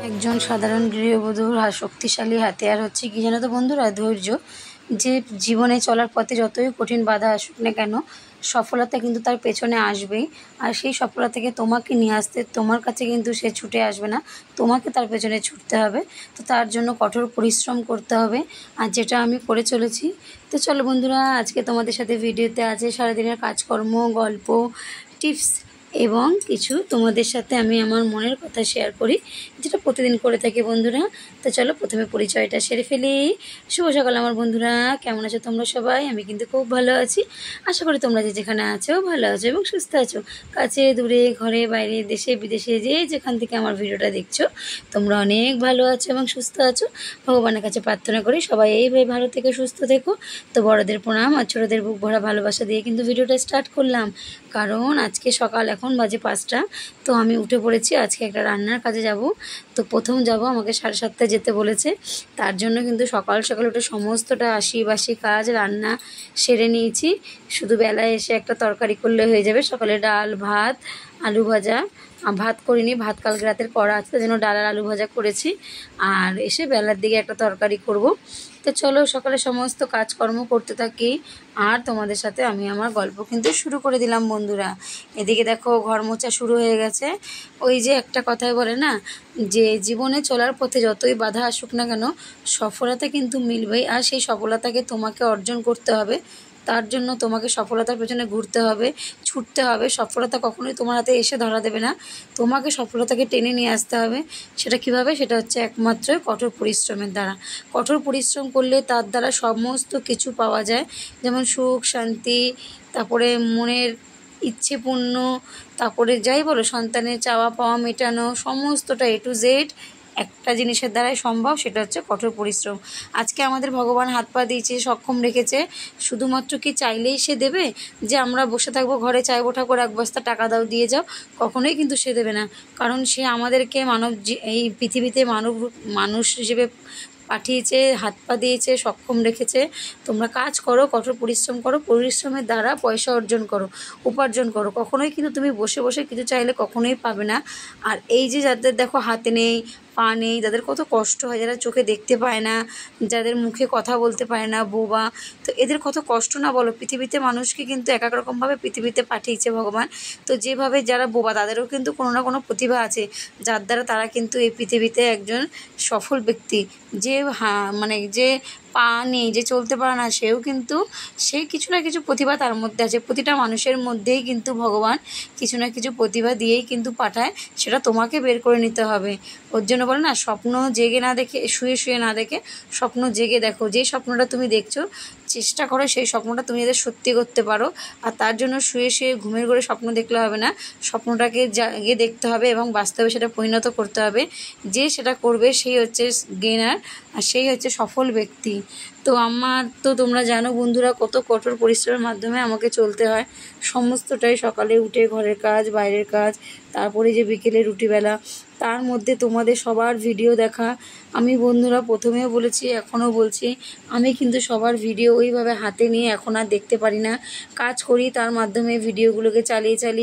একজন সাধারণ গৃহবধূর শক্তিশালী হাতিয়ার হচ্ছে কি জানো তো বন্ধুরা, ধৈর্য। যে জীবনে চলার পথে যতই কঠিন বাধা আসুক না কেন, সফলতা কিন্তু তার পেছনে আসবেই। আর সেই সফলতাকে তোমাকে নিয়ে আসতে তোমার কাছে কিন্তু সে ছুটে আসবে না, তোমাকে তার পেছনে ছুটতে হবে। তো তার জন্য কঠোর পরিশ্রম করতে হবে, আর যেটা আমি করে চলেছি। তো চলো বন্ধুরা, আজকে তোমাদের সাথে ভিডিওতে আছে সারাদিনের কাজকর্ম, গল্প, টিপস এবং কিছু তোমাদের সাথে আমি আমার মনের কথা শেয়ার করি, যেটা প্রতিদিন করে থাকি বন্ধুরা। তো চলো প্রথমে পরিচয়টা সেরে ফেলি। শুভ সকাল আমার বন্ধুরা, কেমন আছো তোমরা সবাই? আমি কিন্তু খুব ভালো আছি। আশা করি তোমরা যে যেখানে আছো ভালো আছো এবং সুস্থ আছো। কাছে দূরে ঘরে বাইরে দেশে বিদেশে যে যেখান থেকে আমার ভিডিওটা দেখছো, তোমরা অনেক ভালো আছো এবং সুস্থ আছো। ভগবানের কাছে প্রার্থনা করি সবাই এইভাবে ভালো থেকে সুস্থ থেকো। তো বড়দের প্রণাম আর ছোটোদের বুক ভরা ভালোবাসা দিয়ে কিন্তু ভিডিওটা স্টার্ট করলাম। কারণ আজকে সকাল এখন বাজে 5টা। তো আমি উঠে পড়েছি, আজকে একটা রান্নার কাজে যাব। তো প্রথম যাব, আমাকে 7:30টায় যেতে বলেছে। তার জন্য কিন্তু সকাল সকাল উঠে সমস্তটা আশি কাজ রান্না সেরে নিয়েছি। শুধু বেলায় এসে একটা তরকারি করলে হয়ে যাবে। সকালে ডাল ভাত আলু ভাজা, ভাত করিনি, ভাত কালকে রাতের করা আছে, তার জন্য ডাল আর আলু ভাজা করেছি। আর এসে বেলার দিকে একটা তরকারি করব। তো চলো সকালে সমস্ত কাজকর্ম করতে থাকি, আর তোমাদের সাথে আমি আমার গল্প কিন্তু শুরু করে দিলাম বন্ধুরা। এদিকে দেখো ঘর মোছা শুরু হয়ে গেছে। ওই যে একটা কথাই বলে না, যে জীবনে চলার পথে যতই বাধা আসুক না কেন, সফলতা কিন্তু মিলবেই। আর সেই সফলতাকে তোমাকে অর্জন করতে হবে। তার জন্য তোমাকে সফলতার পেছনে ঘুরতে হবে, ছুটতে হবে। সফলতা কখনোই তোমার হাতে এসে ধরা দেবে না, তোমাকে সফলতাকে টেনে নিয়ে আসতে হবে। সেটা কিভাবে? সেটা হচ্ছে একমাত্র কঠোর পরিশ্রমের দ্বারা। কঠোর পরিশ্রম করলে তার দ্বারা সমস্ত কিছু পাওয়া যায়, যেমন সুখ শান্তি, তারপরে মনের ইচ্ছে পূর্ণ, তারপরে যাই বলো সন্তানের চাওয়া পাওয়া মেটানো, সমস্তটা A to Z একটা জিনিসের দ্বারাই সম্ভব, সেটা হচ্ছে কঠোর পরিশ্রম। আজকে আমাদের ভগবান হাত পা দিয়েছে, সক্ষম রেখেছে, শুধুমাত্র কি চাইলেই সে দেবে? যে আমরা বসে থাকবো ঘরে চাইবো ঠাকুর এক বস্তা টাকা দাও দিয়ে যাও, কখনোই কিন্তু সে দেবে না। কারণ সে আমাদেরকে এই পৃথিবীতে মানুষ হিসেবে পাঠিয়েছে, হাত পা দিয়েছে, সক্ষম রেখেছে। তোমরা কাজ করো, কঠোর পরিশ্রম করো, পরিশ্রমের দ্বারা পয়সা অর্জন করো, উপার্জন করো। কখনোই কিন্তু তুমি বসে বসে কিছু চাইলে কখনোই পাবে না। আর এই যে যাদের দেখো হাতে নেই পা নেই, তাদের কত কষ্ট হয়, যারা চোখে দেখতে পায় না, যাদের মুখে কথা বলতে পারে না, বোবা, তো এদের কত কষ্ট না বলো। পৃথিবীতে মানুষকে কিন্তু এক এক রকমভাবে পৃথিবীতে পাঠিয়েছে ভগবান। তো যেভাবে যারা বোবা তাদেরও কিন্তু কোনো না কোনো প্রতিভা আছে, যার দ্বারা তারা কিন্তু এই পৃথিবীতে একজন সফল ব্যক্তি। যে মানে যে পা নেই, যে চলতে পারে না, সেও কিন্তু সে কিছু না কিছু প্রতিভা তার মধ্যে আছে। প্রতিটা মানুষের মধ্যেই কিন্তু ভগবান কিছু না কিছু প্রতিভা দিয়েই কিন্তু পাঠায়, সেটা তোমাকে বের করে নিতে হবে। ওর জন্য বলে না, স্বপ্ন জেগে না দেখে, শুয়ে শুয়ে না দেখে স্বপ্ন জেগে দেখো। যেই স্বপ্নটা তুমি দেখছো, চেষ্টা করো সেই স্বপ্নটা তুমি যাতে সত্যি করতে পারো। আর তার জন্য শুয়ে শুয়ে ঘুমের ঘরে স্বপ্ন দেখলে হবে না, স্বপ্নটাকে জাগিয়ে দেখতে হবে এবং বাস্তবে সেটা পরিণত করতে হবে। যে সেটা করবে সেই হচ্ছে গেনার, আর সেই হচ্ছে সফল ব্যক্তি। তো আমার তো তোমরা জানো বন্ধুরা, কত কঠোর পরিশ্রমের মাধ্যমে আমাকে চলতে হয়। সমস্তটাই সকালে উঠে ঘরের কাজ, বাইরের কাজ, তারপরে যে বিকেলে রুটিবেলা, তার মধ্যে তোমাদের সবার ভিডিও দেখা। আমি বন্ধুরা প্রথমেও বলেছি, এখনও বলছি, আমি কিন্তু সবার ভিডিও ওইভাবে হাতে নিয়ে এখন আর দেখতে পারি না। কাজ করি, তার মাধ্যমে ভিডিওগুলোকে চালিয়ে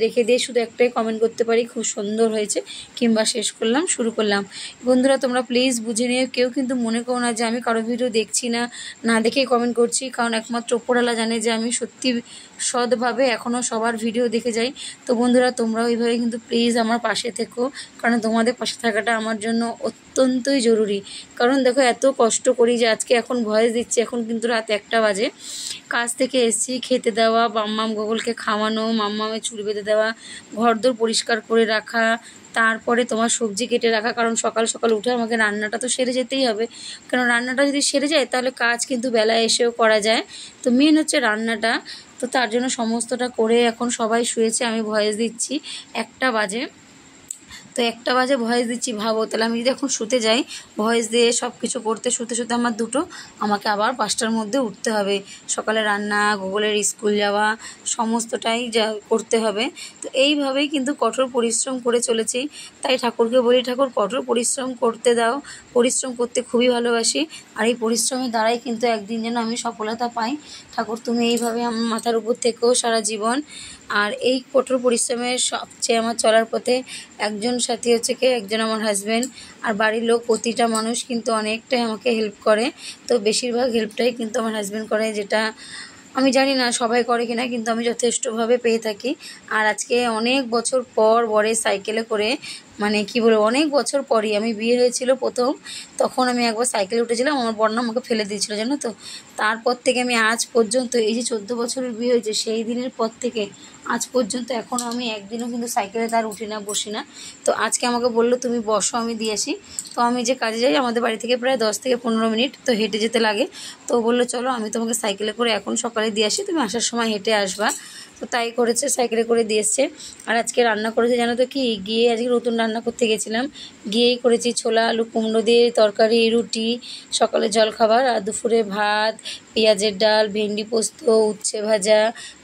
রেখে দিয়ে শুধু একটাই কমেন্ট করতে পারি, খুব সুন্দর হয়েছে, কিংবা শেষ করলাম, শুরু করলাম। বন্ধুরা তোমরা প্লিজ বুঝে নিও, কেউ কিন্তু মনে করো না যে আমি কারো ভিডিও দেখছি না, না দেখেই কমেন্ট করছি। কারণ একমাত্র ওপরওয়ালা জানে যে আমি সত্যি সৎভাবে এখনও সবার ভিডিও দেখে যাই। তো বন্ধুরা তোমরা ওইভাবে কিন্তু প্লিজ আমার পাশে থেকো, কারণ তোমাদের পাশে থাকাটা আমার জন্য অত্যন্তই জরুরি। কারণ দেখো এত কষ্ট করি, যে আজকে এখন ভয়েস দিচ্ছি, এখন কিন্তু রাত 1টা বাজে। কাজ থেকে এসেছি, খেতে দেওয়া, মাম্মাম গোগলকে খাওয়ানো, মাম্মামের চুল বেঁধে দেওয়া, ঘরদোর পরিষ্কার করে রাখা, তারপরে তোমার সবজি কেটে রাখা। কারণ সকাল সকাল উঠে আমাকে রান্নাটা তো সেরে যেতেই হবে, কারণ রান্নাটা যদি সেরে যায় তাহলে কাজ কিন্তু বেলায় এসেও করা যায়। তো মেন হচ্ছে রান্নাটা। তো তার জন্য সমস্তটা করে এখন সবাই শুয়েছে, আমি ভয়েস দিচ্ছি 1টা বাজে। তো 1টা বাজে ভয়েস দিচ্ছি, ভাবো তাহলে আমি যদি এখন শুতে যাই, ভয়েস দিয়ে সব কিছু করতে শুতে শুতে আমার 2টো, আমাকে আবার 5টার মধ্যে উঠতে হবে। সকালে রান্না, গুগলের স্কুল যাওয়া, সমস্তটাই যা করতে হবে। তো এইভাবেই কিন্তু কঠোর পরিশ্রম করে চলেছি। তাই ঠাকুরকে বলি, ঠাকুর কঠোর পরিশ্রম করতে দাও, পরিশ্রম করতে খুবই ভালোবাসি। আর এই পরিশ্রমের দ্বারাই কিন্তু একদিন যেন আমি সফলতা পাই। ঠাকুর তুমি এইভাবে আমার মাথার উপর থেকেও সারা জীবন। আর এই কঠোর পরিশ্রমের সবচেয়ে আমার চলার পথে একজন সাথী হচ্ছে একজন আমার হাজব্যান্ড, আর বাড়ির লোক প্রতিটা মানুষ কিন্তু অনেকটাই আমাকে হেল্প করে। তো বেশিরভাগ হেল্পটাই কিন্তু আমার হাজব্যান্ড করে, যেটা আমি জানি না সবাই করে কিনা, কিন্তু আমি যথেষ্টভাবে পেয়ে থাকি। আর আজকে অনেক বছর পর বরের সাইকেলে করে, মানে কি বলবো, অনেক বছর পরই, আমি বিয়ে হয়েছিল প্রথম, তখন আমি একবার সাইকেলে উঠেছিলাম, আমার বর না আমাকে ফেলে দিয়েছিল জানো তো। তারপর থেকে আমি আজ পর্যন্ত, এই যে 14 বছরের বিয়ে হয়েছে সেই দিনের পর থেকে আজ পর্যন্ত এখনও আমি একদিনও কিন্তু সাইকেলে তার উঠি না, বসি না। তো আজকে আমাকে বললো তুমি বসো, আমি দিয়ে আসি। তো আমি যে কাজে যাই আমাদের বাড়ি থেকে প্রায় 10 থেকে 15 মিনিট তো হেঁটে যেতে লাগে। তো বললো চলো আমি তোমাকে সাইকেলে করে এখন সকালে দিয়ে আসি, তুমি আসার সময় হেঁটে আসবা। তো তাই করেছে, সাইকেলে করে দিয়ে এসছে। আর আজকে রান্না করেছে জানো তো কি, গিয়ে আজকে নতুন রান্না করতে গেছিলাম, গিয়েই করেছি ছোলা আলু কুমড়ো দিয়ে তরকারি, রুটি, সকালে জলখাবার, আর দুপুরে ভাত, পেঁয়াজের ডাল, ভেন্ডি পোস্ত, উচ্ছে ভাজা,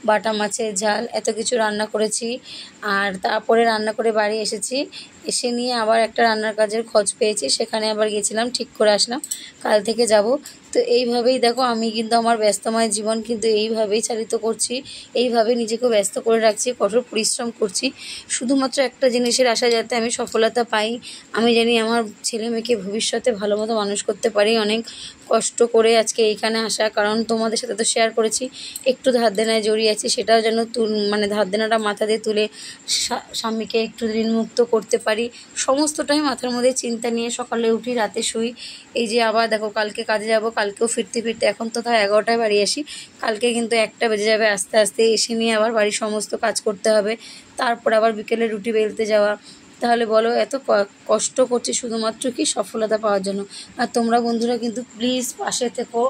বাটা মাছের ঝাল, এত কিছু রান্না করেছি। আর তারপরে রান্না করে বাড়ি এসেছি, এসে নিয়ে আবার একটা রান্নার কাজের খোঁজ পেয়েছি, সেখানে আবার গেছিলাম, ঠিক করে আসলাম, কাল থেকে যাব। তো এইভাবেই দেখো আমি কিন্তু আমার ব্যস্তময় জীবন কিন্তু এইভাবেই চালিত করছি, এইভাবে নিজেকে ব্যস্ত করে রাখছি, কঠোর পরিশ্রম করছি শুধুমাত্র একটা জিনিসের আশা, যাতে আমি সফলতা পাই। আমি জানি আমার ছেলে মেয়েকে ভবিষ্যতে ভালো মতো মানুষ করতে পারি। অনেক কষ্ট করে আজকে এইখানে আসা, কারণ তোমাদের সাথে তো শেয়ার করেছি একটু ধার দেনায় জড়িয়ে আছি, সেটাও যেন মানে ধার দেনাটা মাথা দিয়ে তুলে স্বামীকে একটু ঋণমুক্ত করতে পারি। সমস্তটাই মাথার মধ্যে চিন্তা নিয়ে সকালে উঠি, রাতে শুই। এই যে আবার দেখো কালকে কাজে যাব, কালকেও ফিরতে ফিরতে এখন তো তাও 11টায় বাড়ি আসি, কালকে কিন্তু 1টা বেজে যাবে আস্তে আস্তে, এসে নিয়ে আবার বাড়ির সমস্ত কাজ করতে হবে, তারপর আবার বিকেলে রুটি বেলতে যাওয়া। তাহলে বলো এত কষ্ট করছি শুধুমাত্র কি সফলতা পাওয়ার জন্য। আর তোমরা বন্ধুরা কিন্তু প্লিজ পাশে থেকো,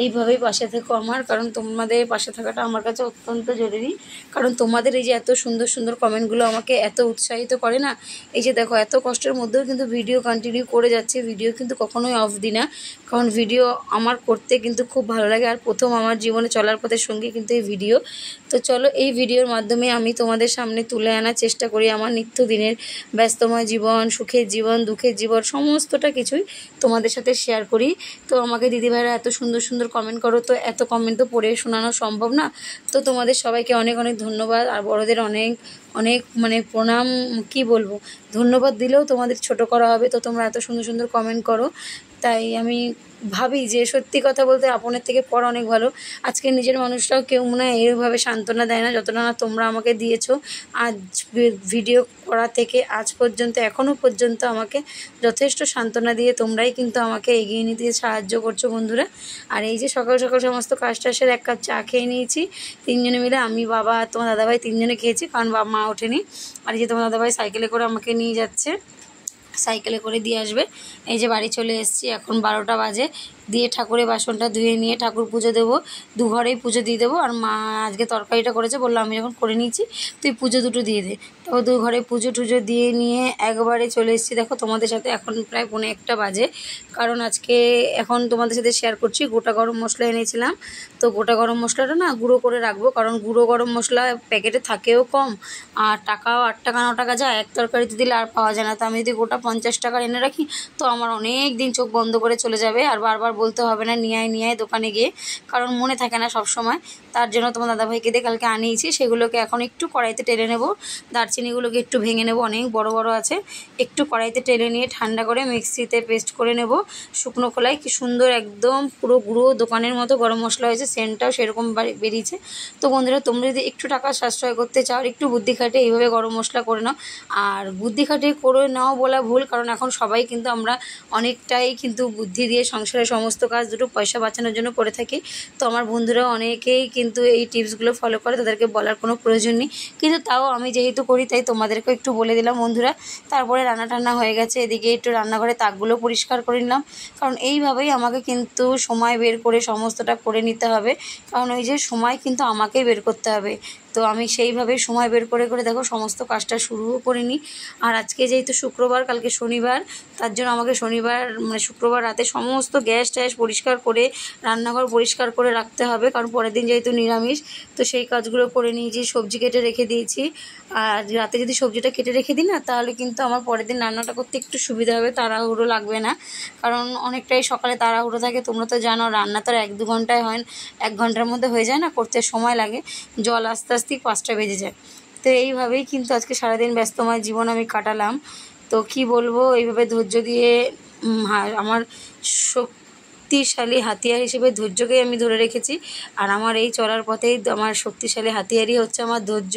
এইভাবেই পাশে থেকো আমার, কারণ তোমাদের পাশে থাকাটা আমার কাছে অত্যন্ত জরুরি। কারণ তোমাদের এই যে এত সুন্দর সুন্দর কমেন্টগুলো আমাকে এত উৎসাহিত করে না। এই যে দেখো এত কষ্টের মধ্যেও কিন্তু ভিডিও কন্টিনিউ করে যাচ্ছে, ভিডিও কিন্তু কখনোই অফ দিই না, কারণ ভিডিও আমার করতে কিন্তু খুব ভালো লাগে। আর প্রথম আমার জীবনে চলার পথের সঙ্গে কিন্তু এই ভিডিও। তো চলো এই ভিডিওর মাধ্যমে আমি তোমাদের সামনে তুলে আনার চেষ্টা করি আমার নিত্যদিনের ব্যস্তময় জীবন, সুখের জীবন, দুঃখের জীবন, সমস্তটা কিছুই তোমাদের সাথে শেয়ার করি। তো আমাকে দিদিভাইরা এত সুন্দর সুন্দর কমেন্ট করো, তো এত কমেন্ট তো পড়ে শোনানো সম্ভব না। তো তোমাদের সবাইকে অনেক অনেক ধন্যবাদ, আর বড়দের অনেক অনেক মানে প্রণাম, কি বলবো, ধন্যবাদ দিলেও তোমাদের ছোট করা হবে। তো তোমরা এত সুন্দর সুন্দর কমেন্ট করো, তাই আমি ভাবি যে সত্যি কথা বলতে আপনের থেকে পর অনেক ভালো। আজকে নিজের মানুষটাও কেউ মনে হয় এইভাবে সান্ত্বনা দেয় না যতটা না তোমরা আমাকে দিয়েছো। আজ ভিডিও করা থেকে আজ পর্যন্ত, এখনও পর্যন্ত আমাকে যথেষ্ট সান্ত্বনা দিয়ে তোমরাই কিন্তু আমাকে এগিয়ে নিতে সাহায্য করছো বন্ধুরা। আর এই যে সকাল সকাল সমস্ত কাজটা সেরে 1 কাপ চা খেয়ে নিয়েছি তিনজনে মিলে, আমি, বাবা আর তোমার দাদাভাই তিনজনে খেয়েছি, কারণ বাবা মা ওঠেনি। আর এই যে তোমার দাদাভাই সাইকেলে করে আমাকে নিয়ে যাচ্ছে, সাইকেলে করে দিয়ে আসবে। এই যে বাড়ি চলে এসেছি, এখন 12টা বাজে, দিয়ে ঠাকুরের বাসনটা ধুয়ে নিয়ে ঠাকুর পুজো দেবো, ঘরেই পুজো দিয়ে দেবো। আর মা আজকে তরকারিটা করেছে, বললো আমি যখন করে নিয়েছি তুই পুজো দুটো দিয়ে দে। তো ঘরে পুজো টুজো দিয়ে নিয়ে একবারে চলে এসেছি দেখো তোমাদের সাথে, এখন প্রায় 1:45 বাজে। কারণ আজকে এখন তোমাদের সাথে শেয়ার করছি, গোটা গরম মশলা এনেছিলাম। তো গোটা গরম মশলাটা না গুঁড়ো করে রাখবো, কারণ গুঁড়ো গরম মশলা প্যাকেটে থাকেও কম, আর টাকাও 8 টাকা 9 টাকা যায়, এক তরকারিতে দিলে আর পাওয়া যায় না। তো আমি যদি গোটা 50 টাকার এনে রাখি তো আমার অনেক দিন চোখ বন্ধ করে চলে যাবে, আর বারবার বলতে হবে না নিয়ে আয় দোকানে গিয়ে, কারণ মনে থাকে না সব সময়। তার জন্য তোমার দাদাভাইকে দিয়ে কালকে আনিয়েছি, সেগুলোকে এখন একটু কড়াইতে টেলে নেব, দারচিনিগুলোকে একটু ভেঙে নেব, অনেক বড় বড় আছে, একটু কড়াইতে টেলে নিয়ে ঠান্ডা করে মিক্সিতে পেস্ট করে নেব শুকনো খোলায়। কি সুন্দর একদম পুরো গুঁড়ো দোকানের মতো গরম মশলা হয়েছে, সেন্টটাও সেরকম বেরিয়েছে। তো বন্ধুরা তোমরা যদি একটু টাকা সাশ্রয় করতে চাও, একটু বুদ্ধি খাটে এইভাবে গরম মশলা করে নাও। আর বুদ্ধি খাটে করে নাও বলা ভুল, কারণ এখন সবাই কিন্তু আমরা অনেকটাই কিন্তু বুদ্ধি দিয়ে সংসারের সমস্ত কাজ দুটো পয়সা বাঁচানোর জন্য করে থাকি। তো আমার বন্ধুরা অনেকেই কিন্তু এই টিপসগুলো ফলো করে, তাদেরকে বলার কোনো প্রয়োজন নেই, কিন্তু তাও আমি যেহেতু করি তাই তোমাদেরকেও একটু বলে দিলাম বন্ধুরা। তারপরে রান্না টান্না হয়ে গেছে, এদিকে একটু রান্নাঘরে তাকগুলো পরিষ্কার করে নিলাম, কারণ এইভাবেই আমাকে কিন্তু সময় বের করে সমস্তটা করে নিতে হবে, কারণ ওই যে সময় কিন্তু আমাকেই বের করতে হবে। তো আমি সেইভাবে সময় বের করে করে দেখো সমস্ত কাজটা শুরুও করে নিই। আর আজকে যেহেতু শুক্রবার, কালকে শনিবার, তার জন্য আমাকে শনিবার মানে শুক্রবার রাতে সমস্ত গ্যাস ট্যাস পরিষ্কার করে রান্নাঘর পরিষ্কার করে রাখতে হবে, কারণ পরের দিন যেহেতু নিরামিষ। তো সেই কাজগুলো করে নিয়েছি, সবজি কেটে রেখে দিয়েছি। আর রাতে যদি সবজিটা কেটে রেখে দিই না, তাহলে কিন্তু আমার পরের দিন রান্নাটা করতে একটু সুবিধা হবে, তাড়াহুড়ো লাগবে না, কারণ অনেকটাই সকালে তাড়াহুড়ো থাকে। তোমরা তো জানো রান্না তো 1-2 ঘন্টায় হয়, 1 ঘন্টার মধ্যে হয়ে যায় না, করতে সময় লাগে। জল আস্তে আসতেই 5টা বেজে যায়। তো এইভাবেই কিন্তু আজকে সারাদিন ব্যস্তময় জীবন আমি কাটালাম। তো কি বলবো, এইভাবে ধৈর্য দিয়ে আমার শক্তিশালী হাতিয়ার হিসেবে ধৈর্যকেই আমি ধরে রেখেছি। আর আমার এই চলার পথেই আমার শক্তিশালী হাতিয়ারই হচ্ছে আমার ধৈর্য।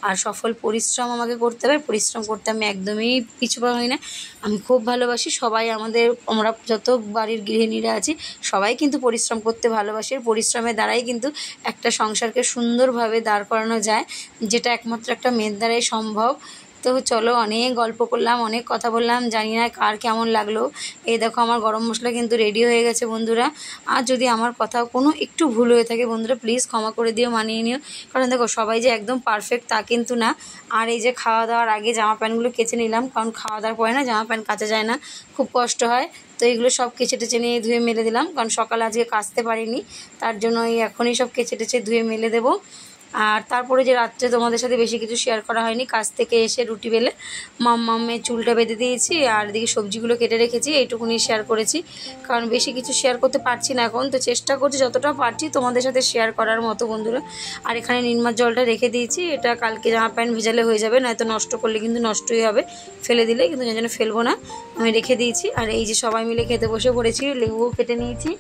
আর সফল পরিশ্রম আমাকে করতে হবে, পরিশ্রম করতে আমি একদমই পিছুপা হই না। আমি খুব ভালোবাসি সবাই, আমরা যত বাড়ির গৃহিণীরা আছি সবাই কিন্তু পরিশ্রম করতে ভালোবাসি। পরিশ্রমের দ্বারাই কিন্তু একটা সংসারকে সুন্দরভাবে দাঁড় করানো যায়, যেটা একমাত্র একটা মেয়ের দ্বারাই সম্ভব। তো চলো, অনেক গল্প করলাম, অনেক কথা বললাম, জানি না কার কেমন লাগলো। এই দেখো আমার গরম মশলা কিন্তু রেডি হয়ে গেছে বন্ধুরা। আর যদি আমার কথা কোনো একটু ভুল হয়ে থাকে বন্ধুরা, প্লিজ ক্ষমা করে দিও, মানিয়ে নিও। কারণ দেখো, সবাই যে একদম পারফেক্ট তা কিন্তু না। আর এই যে খাওয়া দাওয়ার আগে জামা প্যান্টগুলো কেচে নিলাম, কারণ খাওয়া দাওয়ার পরে না জামা প্যান্ট কাচা যায় না, খুব কষ্ট হয়। তো এইগুলো সব কেচে টেচে নিয়ে ধুয়ে মেলে দিলাম, কারণ সকালে আজকে কাচতে পারিনি, তার জন্য এখনই সব কেচে টেচে ধুয়ে মেলে দেবো। আর তারপরে যে রাত্রে তোমাদের সাথে বেশি কিছু শেয়ার করা হয়নি, কাজ থেকে এসে রুটি বেলে মাম্মামের চুলটা বেঁধে দিয়েছি, আর এদিকে সবজিগুলো কেটে রেখেছি, এইটুকুনি শেয়ার করেছি। কারণ বেশি কিছু শেয়ার করতে পারছি না এখন, তো চেষ্টা করছি যতটা পারছি তোমাদের সাথে শেয়ার করার মতো বন্ধুরা। আর এখানে নির্মার জলটা রেখে দিয়েছি, এটা কালকে জামা প্যান্ট ভেজালে হয়ে যাবে, নয়তো নষ্ট করলে কিন্তু নষ্টই হবে, ফেলে দিলে, কিন্তু যেন ফেলবো না, আমি রেখে দিয়েছি। আর এই যে সবাই মিলে খেতে বসে পড়েছি, লেবুও কেটে নিয়েছি।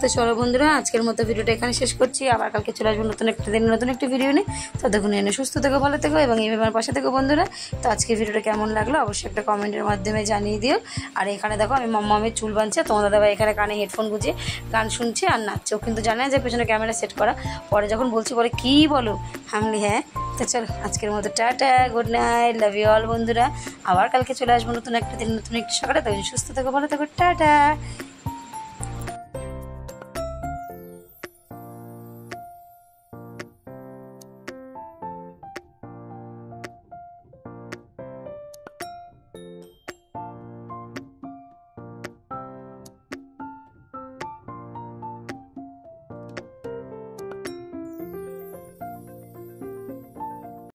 তো চলো বন্ধুরা, আজকের মতো ভিডিওটা এখানে শেষ করছি। আবার কালকে চলে আসবো নতুন একটা দিন, নতুন একটা ভিডিও নিয়ে। ততক্ষণ এনে সুস্থ থেকো, ভালো থেকো এবং এইভাবে আমার পাশে থেকো বন্ধুরা। তো আজকের ভিডিওটা কেমন লাগলো অবশ্যই একটা কমেন্টের মাধ্যমে জানিয়ে দিও। আর এখানে দেখো আমি মাম্মামের চুল বাঁধছে, তোমার দাদাভাই এখানে কানে হেডফোন গুঁজে গান শুনছে আর নাচছে। ও কিন্তু জানে যে পেছনে ক্যামেরা সেট করা। পরে যখন বলছি পরে কী বলো, আমি হ্যাঁ। তো চলো, আজকের মতো টাটা, good night, love you all বন্ধুরা। আবার কালকে চলে আসবো নতুন একটা দিন, নতুন একটা সকালে। তখন সুস্থ থেকো, ভালো থেকো, টাটা।